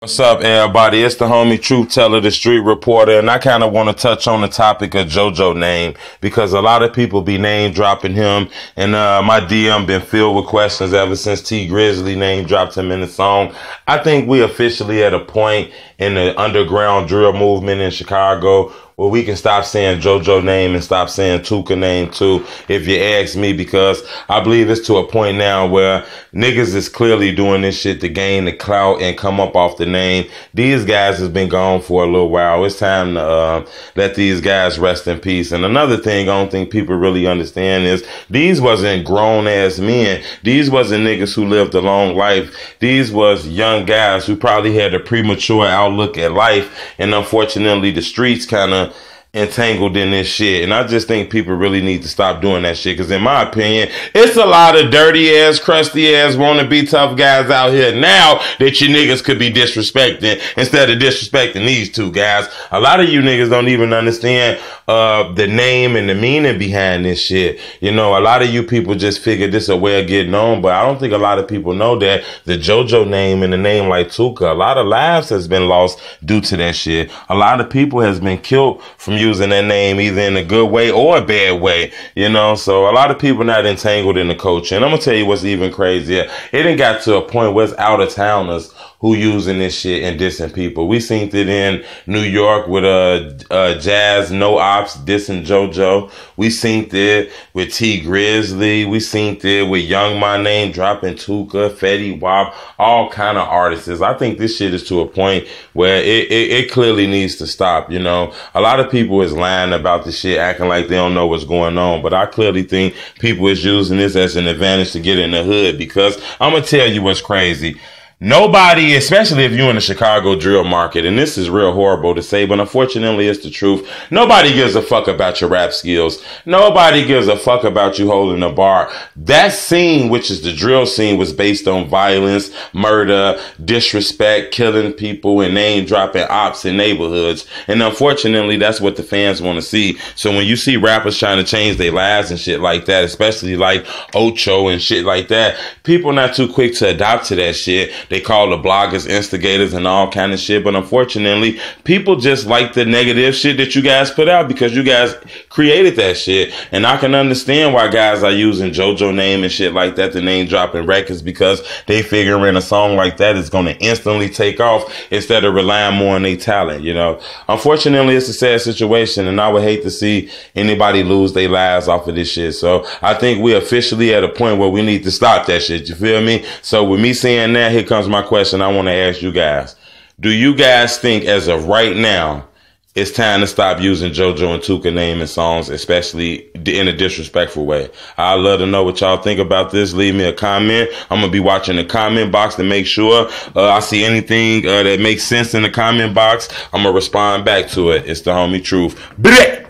What's up, everybody? It's the homie Truth Teller, the street reporter, and I kind of want to touch on the topic of Jojo name because a lot of people be name dropping him, and my DM been filled with questions ever since T Grizzly name dropped him in the song. I think we officially at a point in the underground drill movement in Chicago where we can stop saying Jojo name and stop saying Tuka name too, if you ask me, because I believe it's to a point now where niggas is clearly doing this shit to gain the clout and come up off the name. These guys has been gone for a little while. It's time to let these guys rest in peace. And another thing I don't think people really understand is these wasn't grown ass men. These wasn't niggas who lived a long life. These was young guys who probably had a premature outlook at life, and unfortunately the streets kind of entangled in this shit. And I just think people really need to stop doing that shit, because in my opinion, it's a lot of dirty ass, crusty ass, wanna be tough guys out here now that you niggas could be disrespecting instead of disrespecting these two guys. A lot of you niggas don't even understand the name and the meaning behind this shit. You know, a lot of you people just figure this a way of getting known, but I don't think a lot of people know that the Jojo name and a name like Tuka, a lot of lives has been lost due to that shit. A lot of people has been killed from using that name either in a good way or a bad way, you know. So a lot of people not entangled in the culture. And I'm gonna tell you what's even crazier. It done got to a point where it's out of towners who using this shit and dissing people. We seen it in New York with Jazz No Ops dissing Jojo. We seen it with T Grizzly. We seen it with Young My Name dropping Tuka, Fetty Wap, all kind of artists. I think this shit is to a point where it clearly needs to stop, you know. A lot of people is lying about this shit, acting like they don't know what's going on, but I clearly think people is using this as an advantage to get in the hood, because I'm gonna tell you what's crazy. Nobody, especially if you're in the Chicago drill market, and this is real horrible to say, but unfortunately it's the truth. Nobody gives a fuck about your rap skills. Nobody gives a fuck about you holding a bar. That scene, which is the drill scene, was based on violence, murder, disrespect, killing people, and name dropping ops in neighborhoods. And unfortunately, that's what the fans want to see. So when you see rappers trying to change their lives and shit like that, especially like Ocho and shit like that, people not too quick to adopt to that shit. They call the bloggers instigators and all kind of shit. But unfortunately, people just like the negative shit that you guys put out because you guys created that shit. And I can understand why guys are using Jojo name and shit like that to name dropping records, because they figuring a song like that is going to instantly take off instead of relying more on their talent, you know. Unfortunately, it's a sad situation, and I would hate to see anybody lose their lives off of this shit. So I think we're officially at a point where we need to stop that shit. You feel me? So with me saying that, here comes my question I want to ask you guys. Do you guys think as of right now it's time to stop using Jojo and Tuka name in songs, especially in a disrespectful way? I'd love to know what y'all think about this. Leave me a comment. I'm going to be watching the comment box to make sure I see anything that makes sense in the comment box. I'm going to respond back to it. It's the homie Truth. Bleh!